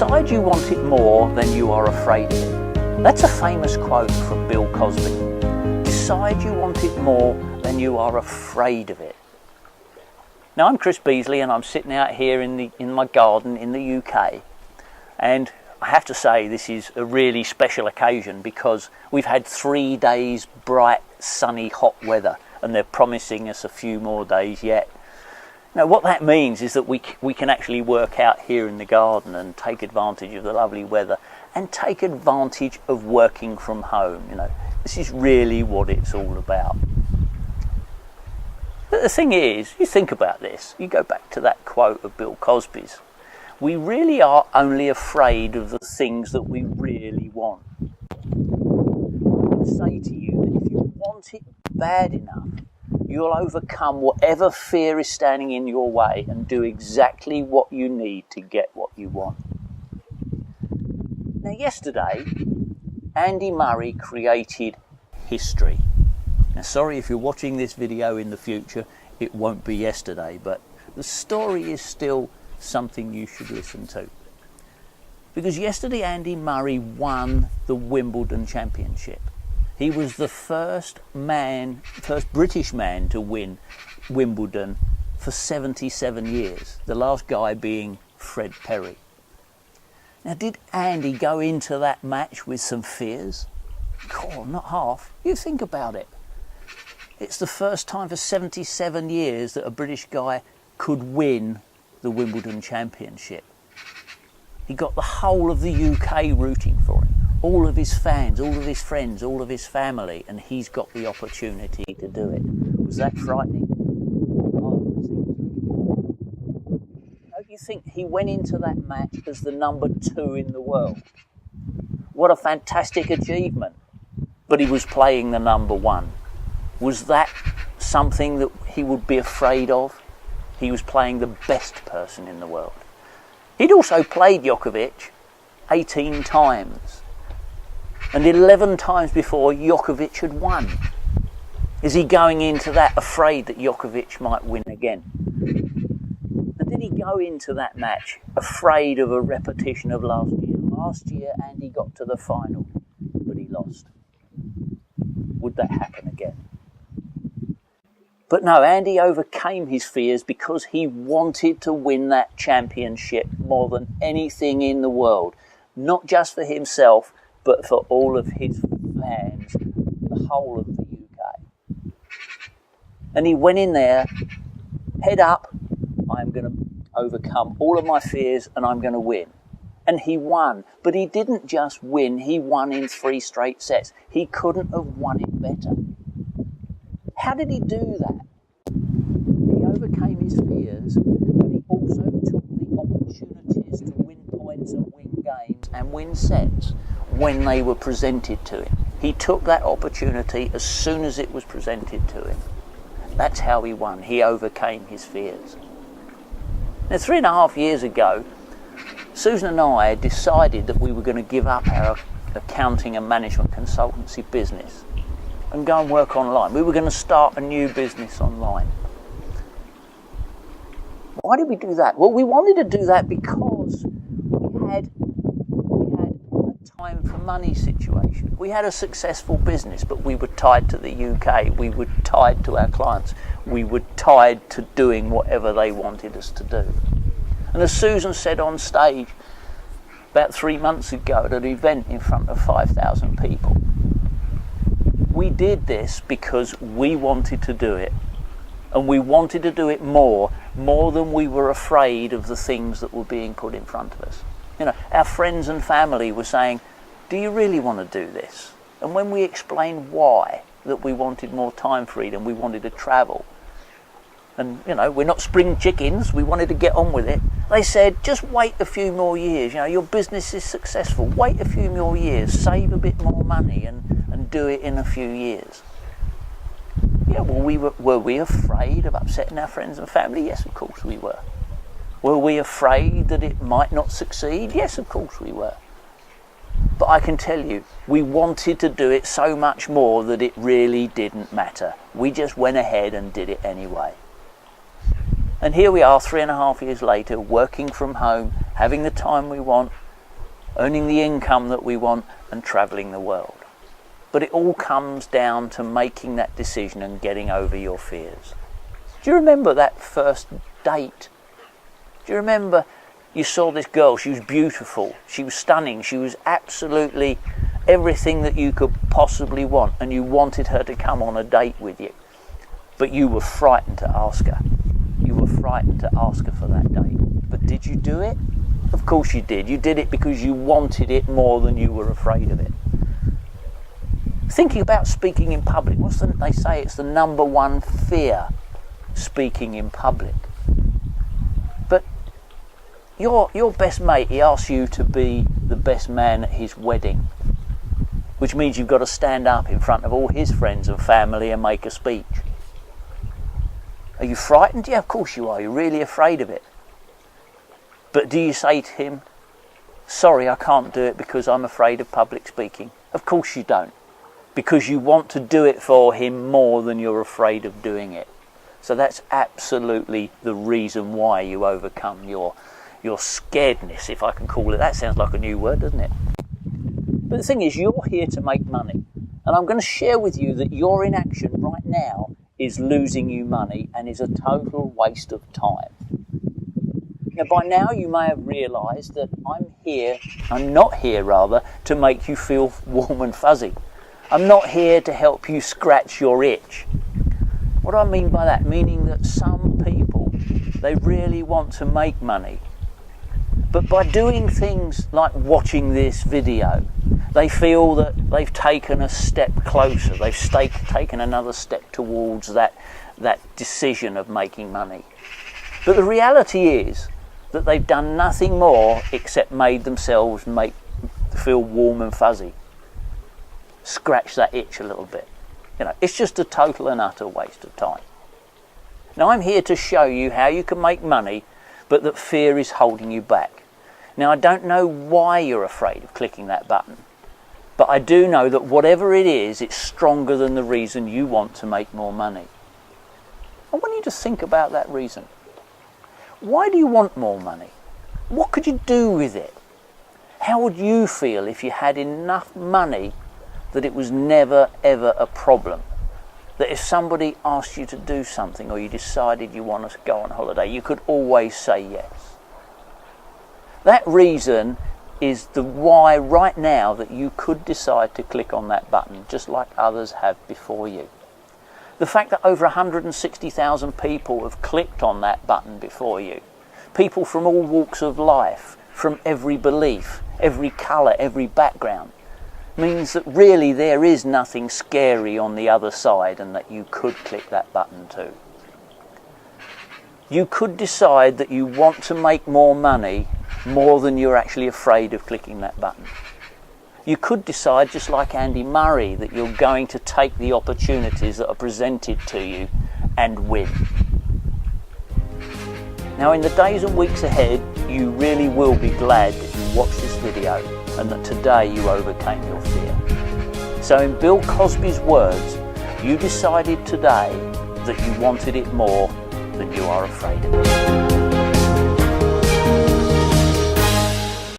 Decide you want it more than you are afraid of it. That's a famous quote from Bill Cosby. Decide you want it more than you are afraid of it. Now, I'm Chris Beesley and I'm sitting out here in my garden in the UK, and I have to say this is a really special occasion because we've had 3 days bright, sunny, hot weather, and they're promising us a few more days yet. Now, what that means is that we can actually work out here in the garden and take advantage of the lovely weather and take advantage of working from home. You know, this is really what it's all about. But the thing is, you think about this, you go back to that quote of Bill Cosby's, we really are only afraid of the things that we really want. I can say to you that if you want it bad enough, you'll overcome whatever fear is standing in your way and do exactly what you need to get what you want. Now, yesterday, Andy Murray created history. Now, sorry if you're watching this video in the future, it won't be yesterday, but the story is still something you should listen to. Because yesterday Andy Murray won the Wimbledon Championship. He was the first British man to win Wimbledon for 77 years, the last guy being Fred Perry. Now, did Andy go into that match with some fears? Oh, not half. You think about it. It's the first time for 77 years that a British guy could win the Wimbledon Championship. He got the whole of the UK rooting for him. All of his fans, all of his friends, all of his family, and he's got the opportunity to do it. Was that frightening? Don't you think he went into that match as the number 2 in the world? What a fantastic achievement. But he was playing the number 1. Was that something that he would be afraid of? He was playing the best person in the world. He'd also played Djokovic 18 times. And 11 times before, Djokovic had won. Is he going into that afraid that Djokovic might win again? And did he go into that match afraid of a repetition of last year? Last year, Andy got to the final, but he lost. Would that happen again? But no, Andy overcame his fears because he wanted to win that championship more than anything in the world. Not just for himself, but for all of his fans, the whole of the UK. And he went in there, head up, I'm going to overcome all of my fears and I'm going to win. And he won. But he didn't just win, he won in 3 straight sets. He couldn't have won it better. How did he do that? He overcame his fears, but he also took the opportunities to win points and win games and win sets when they were presented to him. He took that opportunity as soon as it was presented to him. That's how he won. He overcame his fears. Now, 3.5 years ago, Susan and I decided that we were going to give up our accounting and management consultancy business and go and work online. We were going to start a new business online. Why did we do that? Well, we wanted to do that because we had a time for money situation. We had a successful business, but we were tied to the UK. We were tied to our clients. We were tied to doing whatever they wanted us to do. And as Susan said on stage about 3 months ago at an event in front of 5,000 people, we did this because we wanted to do it, and we wanted to do it more than we were afraid of the things that were being put in front of us. You know, our friends and family were saying, do you really want to do this? And when we explained why, that we wanted more time freedom, we wanted to travel, and you know, we're not spring chickens, we wanted to get on with it, they said, just wait a few more years. You know, your business is successful, wait a few more years, save a bit more money and do it in a few years. Yeah, well, were we afraid of upsetting our friends and family? Yes, of course we were. Were we afraid that it might not succeed? Yes, of course we were. But I can tell you, we wanted to do it so much more that it really didn't matter. We just went ahead and did it anyway. And here we are 3.5 years later, working from home, having the time we want, earning the income that we want and travelling the world. But it all comes down to making that decision and getting over your fears. Do you remember that first date? Do you remember you saw this girl? She was beautiful, she was stunning, she was absolutely everything that you could possibly want, and you wanted her to come on a date with you. But you were frightened to ask her. You were frightened to ask her for that date. But did you do it? Of course you did. You did it because you wanted it more than you were afraid of it. Thinking about speaking in public, they say it's the number one fear, speaking in public. But your best mate, he asks you to be the best man at his wedding, which means you've got to stand up in front of all his friends and family and make a speech. Are you frightened? Yeah, of course you are. You're really afraid of it. But do you say to him, sorry, I can't do it because I'm afraid of public speaking? Of course you don't. Because you want to do it for him more than you're afraid of doing it. So that's absolutely the reason why you overcome your scaredness, if I can call it. That sounds like a new word, doesn't it? But the thing is, you're here to make money. And I'm going to share with you that your inaction right now is losing you money and is a total waste of time. Now, by now you may have realised that I'm not here to make you feel warm and fuzzy. I'm not here to help you scratch your itch. What do I mean by that? Meaning that some people, they really want to make money. But by doing things like watching this video, they feel that they've taken a step closer. They've taken another step towards that decision of making money. But the reality is that they've done nothing more except made themselves feel warm and fuzzy. Scratch that itch a little bit. It's just a total and utter waste of time. Now, I'm here to show you how you can make money, but that fear is holding you back. Now, I don't know why you're afraid of clicking that button, but I do know that whatever it is, it's stronger than the reason you want to make more money. I want you to think about that reason. Why do you want more money? What could you do with it? How would you feel if you had enough money that it was never ever a problem? That if somebody asked you to do something or you decided you want to go on holiday, you could always say yes. That reason is the why right now that you could decide to click on that button, just like others have before you. The fact that over 160,000 people have clicked on that button before you, people from all walks of life, from every belief, every colour, every background, means that really there is nothing scary on the other side and that you could click that button too. You could decide that you want to make more money more than you're actually afraid of clicking that button. You could decide, just like Andy Murray, that you're going to take the opportunities that are presented to you and win. Now, in the days and weeks ahead, you really will be glad that you watched this video and that today you overcame your fear. So in Bill Cosby's words, you decided today that you wanted it more than you are afraid of it.